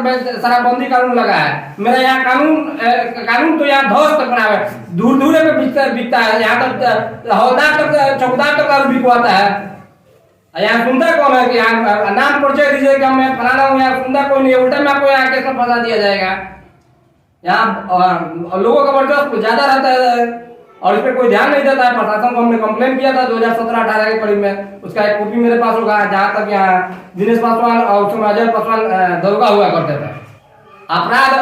में शराबबंदी कानून लगा है। मेरा यहाँ कानून तो यहाँ ध्वस्त पड़ा है, दूर दूर पे बिकता है। यहाँ तक हवलदार तक चौकीदार तक दारू बिकवाता है। यहाँ सुनता कौन है कि यहाँ नाम परिचय दीजिए कि मैं फलाना हूँ, यहाँ सुनता कोई नहीं, उल्टा में आपको यहाँ केस में फंसा दिया जाएगा। यहाँ लोगों का वर्चस्व ज्यादा रहता है और इस पर कोई ध्यान नहीं देता है। प्रशासन को हमने कंप्लेन किया था 2017-18 के करीब में, उसका एक कॉपी मेरे पास होगा। जहाँ तक यहाँ दिनेश पासवान और उसमें अजय पासवान दरोगा हुआ करते थे। अपराध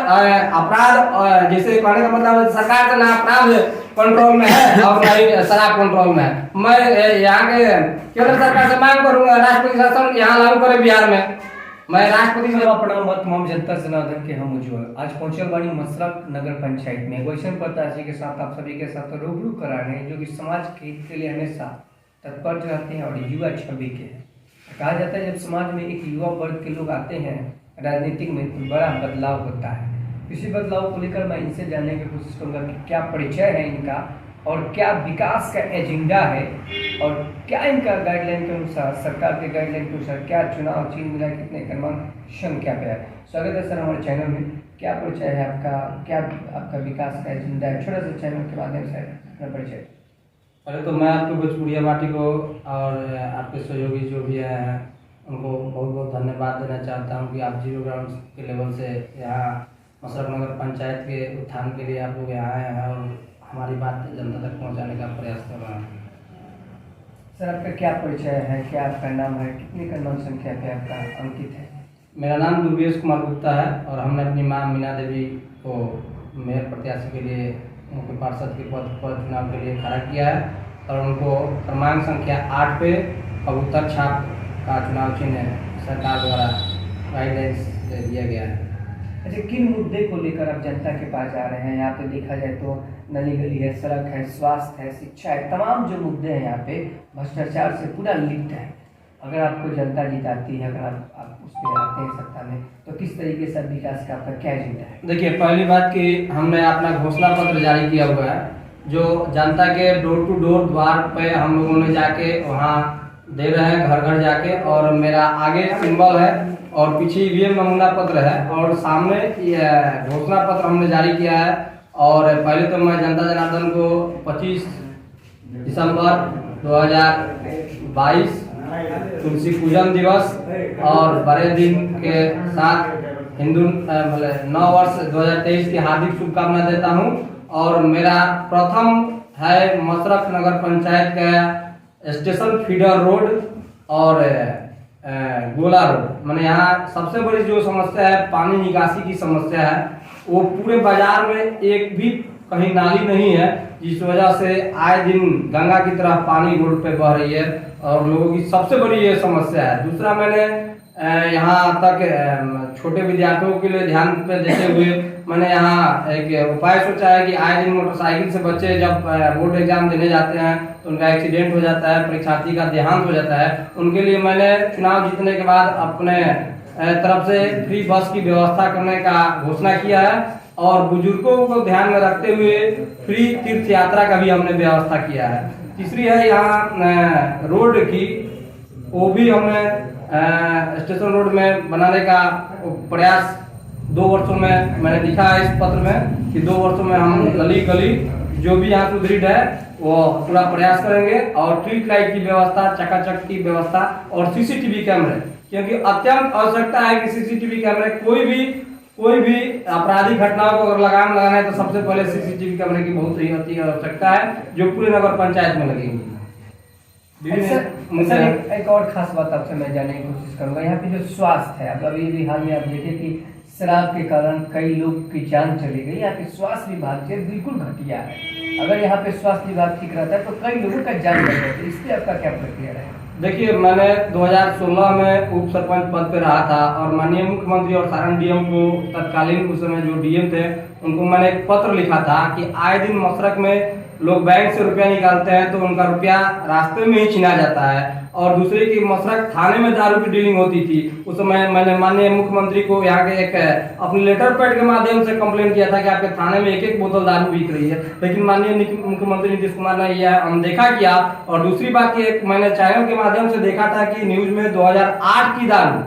जैसे कहने का मतलब सरकार का ना अपराध कंट्रोल में है और ना ही शराब कंट्रोल में है। मैं यहाँ के केंद्र सरकार से मांग करूंगा राष्ट्रपति शासन यहाँ लागू करे बिहार में। मैं राष्ट्रपति से प्रणाम तमाम जनता जनार्दन के हम उज्जवल आज पहुंचल बानी मसरख नगर पंचायत में वैश्य प्रत्याशी के साथ आप सभी के साथ रूबरू करा रहे हैं जो कि समाज के हित के लिए हमेशा तत्पर रहते हैं और युवा छवि के हैं। कहा जाता है जब समाज में एक युवा वर्ग के लोग आते हैं राजनीतिक में तो बड़ा बदलाव होता है। इसी बदलाव को लेकर मैं इनसे जानने की कोशिश करूंगा कि क्या परिचय है इनका और क्या विकास का एजेंडा है और क्या इनका गाइडलाइन के अनुसार सरकार के गाइडलाइन के अनुसार क्या चुनाव चिन्ह मिला कितने क्रमांक संख्या पे है। स्वागत है सर हमारे चैनल में। क्या परिचय है आपका, क्या आपका विकास का एजेंडा है? छोटा सा चैनल के माध्यम से अपना परिचय। पहले तो मैं आपके भोजपुरिया पार्टी को और आपके सहयोगी जो भी है उनको बहुत बहुत धन्यवाद देना चाहता हूँ कि आप जीरो ग्राउंड के लेवल से यहाँ मसरख नगर पंचायत के उत्थान के लिए आप लोग यहाँ आए हैं और हमारी बात जनता तक पहुँचाने का प्रयास कर रहे हैं। सर आपका क्या परिचय है, क्या आपका नाम है, कितनी क्रमांक संख्या पे आपका अंकित है? मेरा नाम दुर्गेश कुमार गुप्ता है और हमने अपनी माँ मीना देवी को मेयर प्रत्याशी के लिए उनके पार्षद के पद पर चुनाव के लिए खड़ा किया है और उनको क्रमांक संख्या 8 पे कबूतर छाप का चुनाव चिन्ह सरकार द्वारा गाइडलाइंस दिया गया है। अच्छा, किन मुद्दे को लेकर आप जनता के पास जा रहे हैं? यहाँ पे देखा जाए तो नली गली है, सड़क है, स्वास्थ्य है, शिक्षा है, तमाम जो मुद्दे हैं यहाँ पे भ्रष्टाचार से पूरा लिप्त है। अगर आपको जनता जिताती है, अगर आप उस पर आते हैं सत्ता में, तो किस तरीके से विकास का आपका क्या एजेंडा है? देखिए, पहली बात कि हमने अपना घोषणा पत्र जारी किया हुआ है जो जनता के डोर टू डोर द्वार पे हम लोगों ने जाके वहाँ दे रहे हैं, घर घर जाके। और मेरा आगे सिंबल है और पीछे ईवीएम नमूना पत्र है और सामने घोषणा पत्र हमने जारी किया है। और पहले तो मैं जनता जनार्दन को 25 दिसंबर 2022 तुलसी पूजन दिवस और बड़े दिन के साथ हिंदू नव वर्ष 2023 की हार्दिक शुभकामना देता हूं। और मेरा प्रथम है मसरख नगर पंचायत का स्टेशन फीडर रोड और गोला रोड। मैंने यहाँ सबसे बड़ी जो समस्या है पानी निकासी की समस्या है। वो पूरे बाजार में एक भी कहीं नाली नहीं है, जिस वजह से आए दिन गंगा की तरह पानी रोड पे बह रही है और लोगों की सबसे बड़ी ये समस्या है। दूसरा, मैंने यहाँ तक छोटे विद्यार्थियों के लिए ध्यान पे देते हुए मैंने यहाँ एक उपाय सोचा है कि आए दिन मोटरसाइकिल से बच्चे जब बोर्ड एग्जाम देने जाते हैं तो उनका एक्सीडेंट हो जाता है, परीक्षार्थी का देहांत हो जाता है। उनके लिए मैंने चुनाव जीतने के बाद अपने तरफ से फ्री बस की व्यवस्था करने का घोषणा किया है और बुजुर्गों को ध्यान में रखते हुए फ्री तीर्थ यात्रा का भी हमने व्यवस्था किया है। तीसरी है यहाँ रोड की, वो भी हमने स्टेशन रोड में बनाने का प्रयास 2 वर्षों में मैंने लिखा है इस पत्र में कि 2 वर्षों में हम गली गली जो भी यहाँ सुदृढ़ है वो पूरा प्रयास करेंगे। और स्ट्रीट लाइट की व्यवस्था, चकाचक की व्यवस्था और सीसीटीवी कैमरे, क्योंकि अत्यंत आवश्यकता है कि सीसीटीवी कैमरे कोई भी आपराधिक घटनाओं को अगर लगाम लगाना है तो सबसे पहले सीसीटीवी कैमरे की बहुत ही अति आवश्यकता है जो पूरे नगर पंचायत में लगेंगी। एक और खास बात आपसे मैं जानने की कोशिश करूंगा, यहाँ पे जो स्वास्थ्य है, अभी हाल में आप देखे कि शराब के कारण कई लोग की जान चली गई। यहाँ पे स्वास्थ्य विभाग से बिल्कुल घटिया है। अगर यहाँ पे स्वास्थ्य विभाग ठीक रहता है तो कई लोगों का जान बच जाता है। इस पर आपका क्या प्रक्रिया है? देखिए, मैंने 2016 में उप सरपंच पद पे रहा था और माननीय मुख्यमंत्री और सारण डीएम को तत्कालीन उस समय जो डीएम थे उनको मैंने एक पत्र लिखा था कि आए दिन मसरख में लोग बैंक से रुपया निकालते हैं तो उनका रुपया रास्ते में ही छीना जाता है। और दूसरे की मसरख थाने में दारू की डीलिंग होती थी। उस समय मैंने माननीय मुख्यमंत्री को यहाँ के एक अपने लेटर पैड के माध्यम से कंप्लेन किया था कि आपके थाने में एक बोतल दारू बिक रही है, लेकिन माननीय मुख्यमंत्री नीतीश कुमार ने यह अनदेखा किया। और दूसरी बात की मैंने चैनल के माध्यम से देखा था कि न्यूज में 2008 की दारू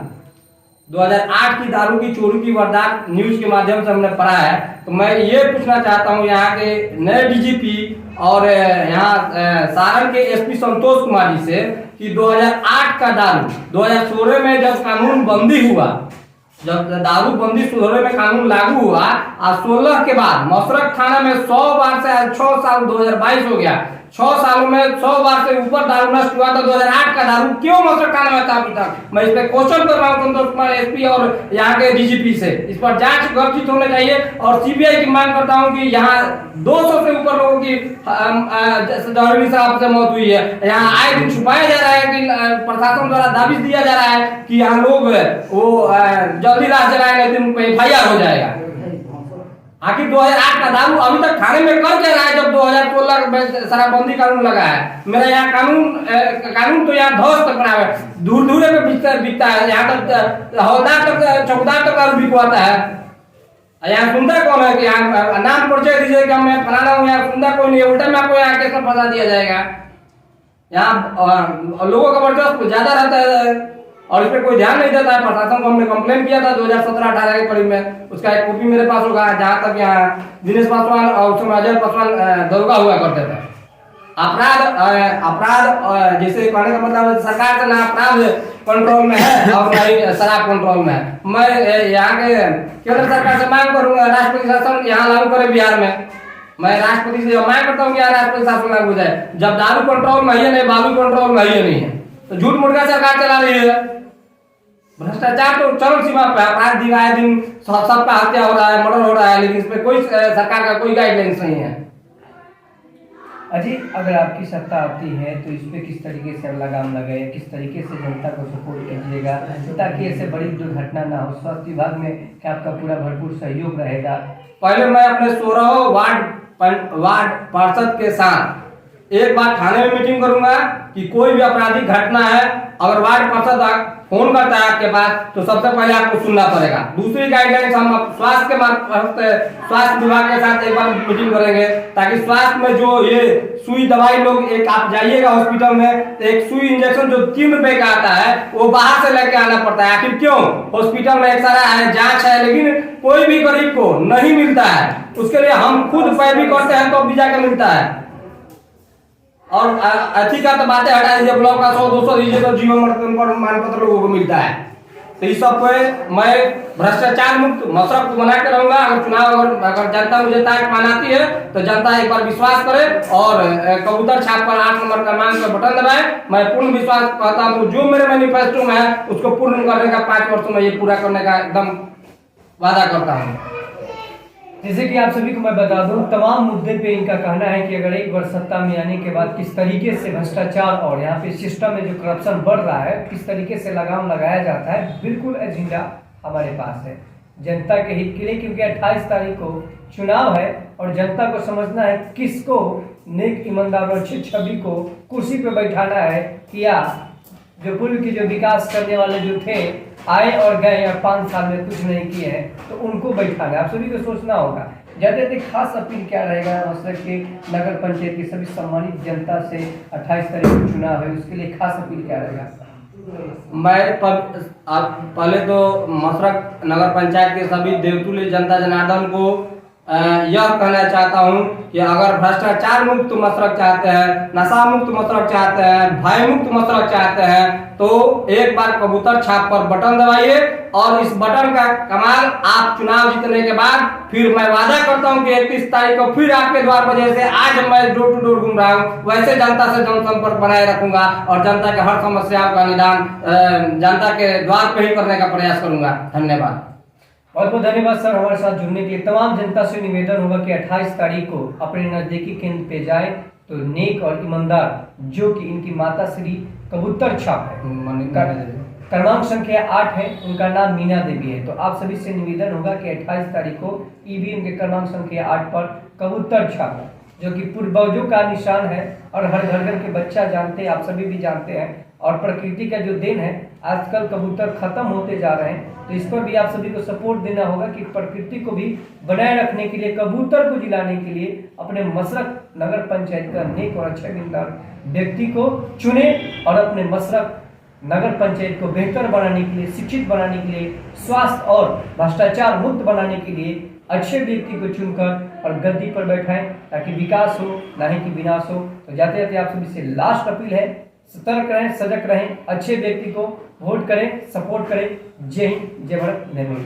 2008 की दारू की चोरी की वारदात न्यूज के माध्यम से हमने पढ़ा है। तो मैं ये पूछना चाहता हूँ यहाँ के नए डीजीपी और यहाँ सारण के एसपी संतोष कुमार जी से कि 2008 का दारू 2016 में जब कानून बंदी हुआ, जब दारू बंदी 16 में कानून लागू हुआ और 16 के बाद मसरख थाना में 100 बार से 6 साल 2022 हो गया, 6 सालों में 100 बार से ऊपर दारू नष्ट हुआ। तो 2008 का दारू क्यों मसरख थाना में था अभी तक? मैं इस पे क्वेश्चन कर रहा हूँ संतोष कुमार एसपी और यहाँ के डीजीपी से। इस पर जांच गठित होने चाहिए और सीबीआई की मांग करता हूँ कि यहाँ 200 से ऊपर लोगों की जहरीली शराब से मौत हुई है। यहाँ आए दिन छुपाया जा रहा है कि प्रशासन द्वारा दावी दिया जा रहा है कि यहाँ लोग वो जल्दी रात जलाएंगे, दिन पे एफआईआर हो जाएगा। आखिर 2008 का दारू अभी तक थाने में कर क्या रहा है जब 2016 में शराबबंदी कानून लगा है? मेरा यहाँ कानून तो यहाँ ध्वस्त पड़ा है, दूर दूर पे बिकता है। यहाँ तक हवलदार तक चौकीदार तक दारू बिकवाता है। यहाँ सुनता कौन है कि यहाँ नाम परिचय दीजिए कि मैं फलाना हूँ, यहाँ सुनता कोई नहीं है। उल्टा में आपको यहाँ कैसे फंसा दिया जाएगा? यहाँ लोगों का वर्चस्व ज्यादा रहता है और इस पर कोई ध्यान नहीं देता है। प्रशासन को हमने कंप्लेन किया था 2017-18 के करीब में, उसका एक कॉपी मेरे पास होगा। जहाँ तक यहाँ दिनेश पासवान और उसमें अजय पासवान दरोगा हुआ करते थे। अपराध जैसे कहने का मतलब सरकार का ना अपराध कंट्रोल में है और ना ही शराब कंट्रोल में है। मैं यहाँ के केंद्र सरकार से मांग करूंगा राष्ट्रपति शासन यहाँ लागू करे बिहार में। मैं राष्ट्रपति से मांग करता हूँ कि राष्ट्रपति शासन लागू हो जाए। जब दारू कंट्रोल में है नहीं, बालू कंट्रोल में है नहीं है, तो झूठ मूठ का सरकार चला रही है। भ्रष्टाचार तो चरम सीमा पे, अपराध दिन आए दिन सबका हत्या हो रहा है, मर्डर हो रहा है, लेकिन इसमें कोई सरकार का कोई गाइडलाइंस नहीं है। अजी, अगर आपकी सत्ता आती है तो इस पे किस तरीके से लगाम लगाए, किस तरीके से जनता को सपोर्ट कीजिएगा ताकि ऐसे बड़ी दुर्घटना ना हो? स्वास्थ्य विभाग में क्या आपका पूरा भरपूर सहयोग रहेगा? पहले मैं अपने 16 वार्ड पार्षद के साथ एक बार थाने में मीटिंग करूंगा कि कोई भी आपराधिक घटना है, अगर वार्ड पार्षद फोन करता है आपके पास तो सबसे पहले आपको सुनना पड़ेगा। दूसरी गाइडलाइंस हम स्वास्थ्य विभाग के साथ एक बार मीटिंग करेंगे ताकि स्वास्थ्य में जो ये सुई दवाई लोग, एक आप जाइएगा हॉस्पिटल में तो एक सुई इंजेक्शन जो 3 रुपए का आता है वो बाहर से लेके आना पड़ता है। आखिर क्यों? हॉस्पिटल में एक्सरे है, जांच है, लेकिन कोई भी गरीब को नहीं मिलता है। उसके लिए हम खुद पैरवी करते हैं तो भी जाके मिलता है। और अच्छी का तो बातें हटा दीजिए, ब्लॉक का 100-200 दीजिए तो जीवन प्रमाण पत्र लोगों को मिलता है। तो इस सब पे मैं भ्रष्टाचार मुक्त मसरख को बना के रहूंगा। अगर चुनाव अगर जनता मुझे ताक मानती है तो जनता एक बार विश्वास करे और कबूतर छाप पर 8 नंबर क्रमांक पर बटन दबाए। मैं पूर्ण विश्वास करता हूँ जो मेरे मैनिफेस्टो में है उसको पूर्ण करने का 5 वर्षों में ये पूरा करने का एकदम वादा करता हूँ। जैसे कि आप सभी को मैं बता दूं, तमाम मुद्दे पे इनका कहना है कि अगर एक बार सत्ता में आने के बाद किस तरीके से भ्रष्टाचार और यहाँ पे सिस्टम में जो करप्शन बढ़ रहा है किस तरीके से लगाम लगाया जाता है, बिल्कुल एजेंडा हमारे पास है जनता के हित के लिए। क्योंकि 28 तारीख को चुनाव है और जनता को समझना है किसको नेक ईमानदार और अच्छी छवि को कुर्सी पे बैठाना है, या जो पूर्व के जो विकास करने वाले जो थे आए और गए और 5 साल में कुछ नहीं किए हैं तो उनको बैठाना। आप सभी को सोचना होगा। जाते खास अपील क्या रहेगा मसरख के नगर पंचायत की सभी सम्मानित जनता से 28 तारीख को चुनाव है, उसके लिए खास अपील क्या रहेगा? मैं पहले तो मसरख नगर पंचायत के सभी देवतुल्य जनता जनार्दन को यह कहना चाहता हूं कि अगर भ्रष्टाचार मुक्त मसरख चाहते हैं, नशा मुक्त मसरख चाहते हैं, भय मुक्त मसरख चाहते हैं तो एक बार कबूतर छाप पर बटन दबाइए और इस बटन का कमाल आप चुनाव जीतने के बाद फिर मैं वादा करता हूं कि 31 तारीख को फिर आपके द्वार पर जैसे आज मैं डोर टू डोर घूम रहा हूं वैसे जनता से जनसंपर्क बनाए रखूंगा और जनता के हर समस्याओं का निदान जनता के द्वार पर ही करने का प्रयास करूंगा। धन्यवाद। बहुत बहुत धन्यवाद सर हमारे साथ जुड़ने के लिए। तमाम जनता से निवेदन होगा कि 28 तारीख को अपने नजदीकी केंद्र पे जाए तो नेक और ईमानदार जो कि इनकी माता श्री कबूतर छाप है, क्रमांक संख्या 8 है, उनका नाम मीना देवी है। तो आप सभी से निवेदन होगा कि 28 तारीख को ईवीएम के क्रमांक संख्या 8 पर कबूतर छाप जो कि पूर्वजों का निशान है और हर घर घर के बच्चा जानते हैं, आप सभी भी जानते हैं। और प्रकृति का जो देन है, आजकल कबूतर खत्म होते जा रहे हैं, तो इस पर भी आप सभी को सपोर्ट देना होगा कि प्रकृति को भी बनाए रखने के लिए, कबूतर को जिलाने के लिए अपने मसरख नगर पंचायत का नेक और अच्छा ईमानदार व्यक्ति को चुने और अपने मसरख नगर पंचायत को बेहतर बनाने के लिए, शिक्षित बनाने के लिए, स्वास्थ्य और भ्रष्टाचार मुक्त बनाने के लिए अच्छे व्यक्ति को चुनकर और गद्दी पर बैठाएं ताकि विकास हो, ना ही कि विनाश हो। तो जाते जाते आप सभी से लास्ट अपील है, सतर्क रहें, सजग रहें, अच्छे व्यक्ति को वोट करें, सपोर्ट करें। जय हिंद, जय भारत, जय भारत।